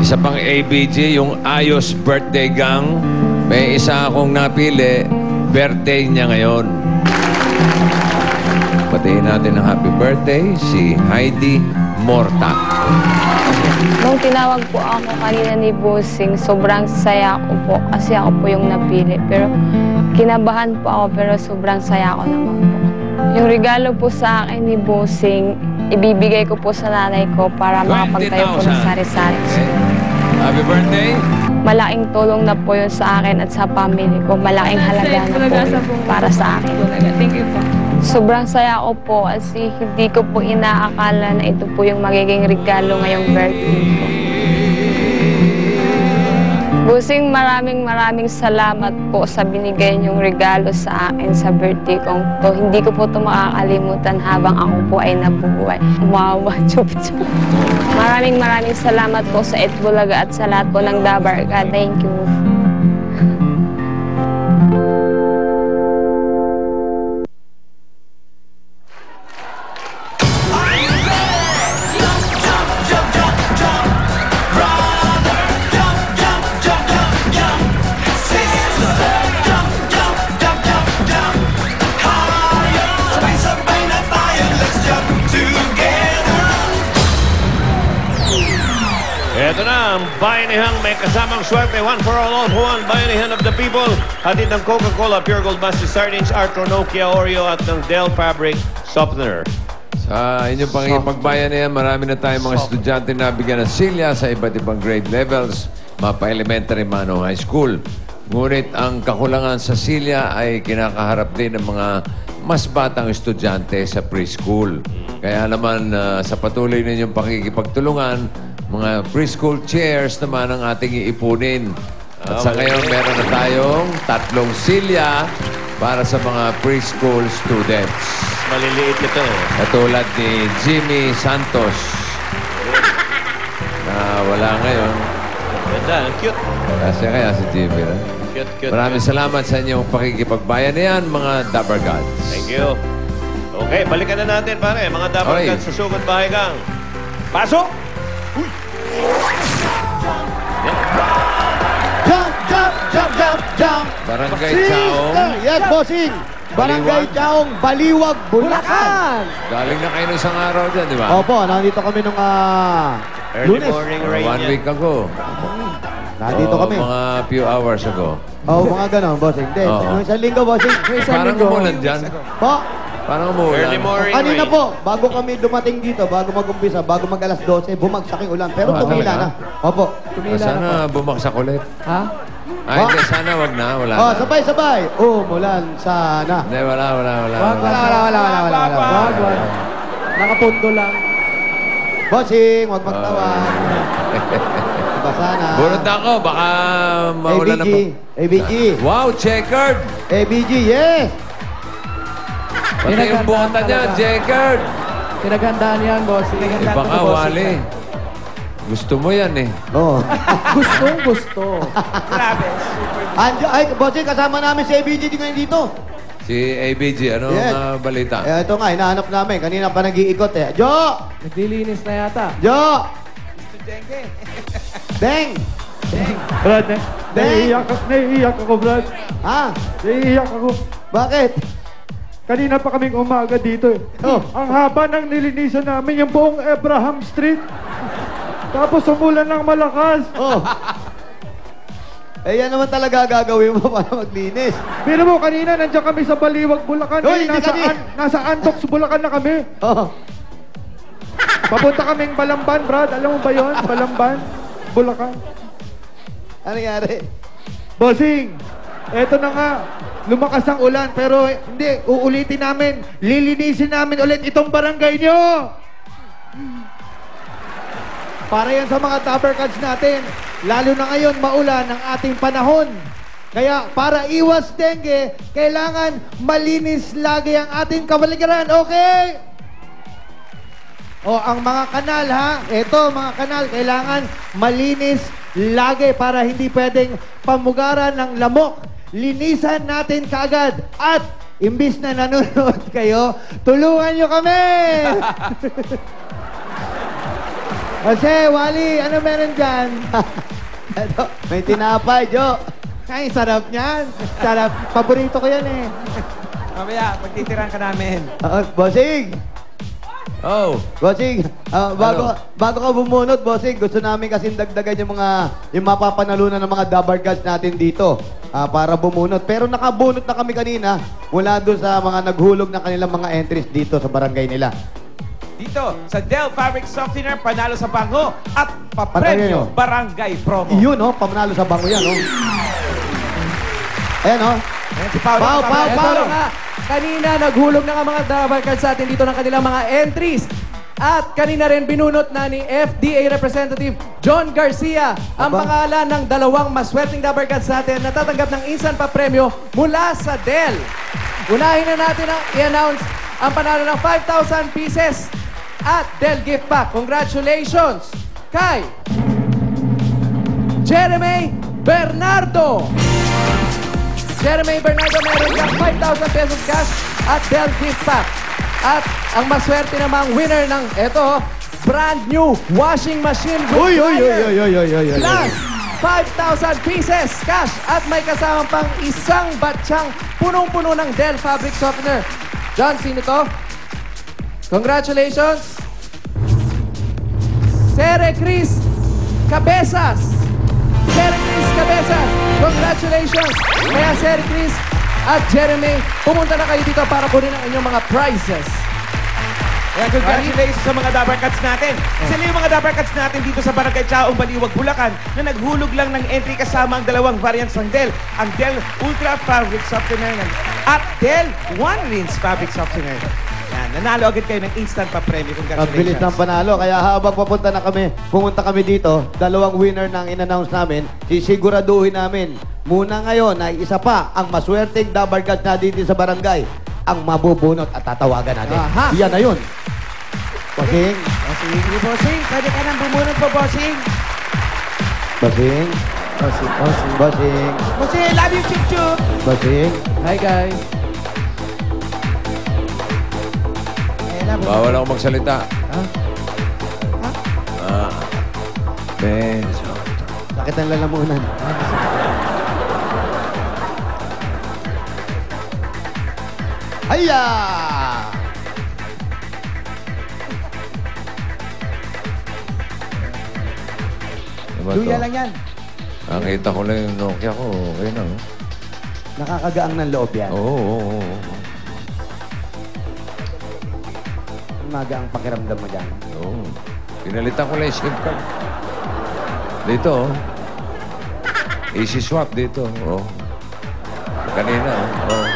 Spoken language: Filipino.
Isa pang ABG, yung Ayos Birthday Gang. May isa akong napili. Birthday niya ngayon. Patayin natin ng happy birthday si Heidi Morta. Nung tinawag po ako kanina ni Bossing, sobrang saya ko po kasi ako po yung napili. Pero kinabahan po ako pero sobrang saya ko naman po. Yung regalo po sa akin ni Bossing, ibibigay ko po sa nanay ko para makapagtayo po ng sari-sari. Okay. Happy birthday! Malaking tulong na po yun sa akin at sa family ko. Malaking halaga na po yun para sa akin. Thank you po. Sobrang saya ko po kasi hindi ko po inaakala na ito po yung magiging regalo ngayong birthday ko. Bossing, maraming salamat po sa binigay niyong regalo sa akin sa birthday ko. Hindi ko po ito makakalimutan habang ako po ay nabubuhay. Wow, chup-chup. Maraming salamat po sa Itbulaga at sa lahat po ng Dabarka. Thank you. Ito na ang Bayanihang may kasamang swerte. One for all for one. Bayanihan of the people. Hatid ng Coca-Cola, Pure Gold Master Sardines, Arthur Nokia Oreo at ng Del Fabric Softener. Sa inyong pangipagbayan na yan, marami na tayong mga estudyante na bigyan ng silya sa iba't ibang grade levels, mapa-elementary man o high school. Ngunit ang kakulangan sa silya ay kinakaharap din ng mga mas batang estudyante sa preschool. Kaya naman sa patuloy ninyong pakikipagtulungan, mga preschool chairs naman ang ating iipunin. At sa ngayon, meron na tayong 3 silya para sa mga preschool students. Maliliit ito eh. Katulad ni Jimmy Santos na wala ngayon. Ganda, cute. Kasi kaya si Jimmy. No? Cute. Maraming salamat sa inyong pakikipagbayan na yan, mga Dabar Gods. Thank you. Okay, balikan na natin pare. Mga Dabar Okay. Gods, susugod bahay kang. Pasok! Jump! Barangay Chaong. Yes, bossing! Barangay Chaong, Baliwag, Bulacan! Galing na kayo ng isang araw dyan, di ba? Opo, nandito kami nung Early Lunes. morning rain 1 yan. week ago. Nandito kami. Mga few hours ago. Mga ganon, bossing. Hindi, nung isang linggo, bossing. Parang umulan dyan. Po, Parang umulan. Early morning kanina rain. po, bago kami dumating dito, bago mag-umpisa, bago mag-alas 12, bumagsak yung ulan. Pero tumila na. Opo. Sana bumagsak ulit. Ha? Hindi, sana wag na. Wala na. Sabay-sabay. Umulan sana. Hindi, wala. Wag. Nakapundo lang. Bossing, wag magtawan. Diba sana? Bunot na ako. Baka maulan na po. ABG. Wow, checkered! ABG, yes! Pati yung bota niya, checkered! Pinaghandaan yan, boss. Baka wali. Gusto mo yan eh. Oo. Gusto. Ay, bossing, kasama namin si ABG din ngayon dito. Si ABG, ano Yes. ang balita? Ito nga, hinahanap namin. Kanina pa nag-iikot eh. Jo! Naglilinis na yata. Jo! Deng! Brad, Deng! naiiyak ako, Brad. Ha? Naiiyak ako. Bakit? Kanina pa kaming umaga dito eh. Oh. Ang haba ng nilinisan namin, yung buong Abraham Street. Tapos umulan ng malakas. Oh. Yan naman talaga gagawin mo para maglinis. Pero mo, kanina nandiyan kami sa Baliwag, Bulacan. Hoy, Eh, hindi kami. nasa Antox, Bulacan na kami. Oh. Papunta kaming Balamban, Brad. Alam mo ba yon? Balamban, Bulacan. Ano nangyari? Bossing, eto na nga. Lumakas ang ulan, pero hindi, uulitin namin. Lilinisin namin ulit itong barangay nyo. Para yan sa mga Tupper Cards natin. Lalo na ngayon, maulan ang ating panahon. Kaya para iwas dengue, kailangan malinis lagi ang ating kapaligiran. Okay? O, ang mga kanal ha, eto mga kanal, kailangan malinis lagi para hindi pwedeng pamugaran ng lamok. Linisan natin kaagad at imbis na nanonood kayo, tulungan nyo kami! Jose, Wally, ano meron dyan? Eto, may tinapay, Jo. Ay, sarap niyan. Sarap. Paborito ko yan eh. Mamaya, pagtitiran ka namin. Bossing! Oh, Bossing, bago ka bumunot, Bossing, gusto namin kasi dagdagan yung mapapanalunan ng mga Dabar Gods natin dito para bumunot. Pero nakabunot na kami kanina mula doon sa mga naghulog na kanilang mga entries dito sa barangay nila. Dito, sa Del Fabric Softener, panalo sa bango at papremyo barangay promo. Iyon, oh, pamanalo sa bango yan, oh. Ayan, oh. Ayan si Paolo. Pau. Eto nga, kanina naghulog na nga mga Dabar Cards sa atin dito ng kanilang mga entries. At kanina rin binunot na ni FDA Representative John Garcia ang pangalan ng dalawang maswerteng Dabar Cards sa atin na tatanggap ng instant pa premyo mula sa Del. Unahin na natin ang i-announce ang panalo ng 5,000 pieces at Del Gift Pack. Congratulations kay Jeremy Bernardo. Jeremy Bernardo meron kang 5,000 pesos cash at Del Gift Pack. At ang maswerte namang winner ng ito, brand new washing machine with dryer. Plus 5,000 pieces cash at may kasamang pang isang batsyang punong-puno ng Del Fabric Softener. John, sino to? Congratulations! Sere Cris Cabezas. Sere Cris Cabezas, congratulations! Kaya Sere Cris at Jeremy, pumunta na kayo dito para kunin ang inyong mga prizes. Ayan, congratulations sa mga Dabar Cats natin. Sila yung mga Dabar Cats natin dito sa Barangay Chaong, Baliwag, Bulacan na naghulog lang ng entry kasama ang dalawang variants ng Del. Ang Del Ultra Fabric Softener at Del One Rinse Fabric Softener. Yan, nanalo agad kayo ng instant pa premyo. Ang bilis ng Congratulations. panalo. Kaya habang pumunta kami dito, dalawang winner na ang in-announce namin, sisiguraduhin namin. Muna ngayon ay isa pa ang maswerteng Dabar Gods na dito sa barangay ang mabubunot at tatawagan natin. Aha. Yan na yun. Bossing. Sige, bossing. Pwede ka nang bumunot po, bossing. Bossing. Bossing. Bossing, love you, chup-chup. Bossing. Hi guys. bawal ako magsalita. Beso. Sakit ang lalamunan. Hayya! Diba Luya to? lang yan. Nakita ko lang yung Nokia ko. Okay na. Oh. Nakakagaang ng loob yan. Oo. Umaga ang pakiramdam mo dyan. Oo. Pinalitan ko lang yung SIM card. Dito, oh. Easy swap dito. Oh. Kanina, oh.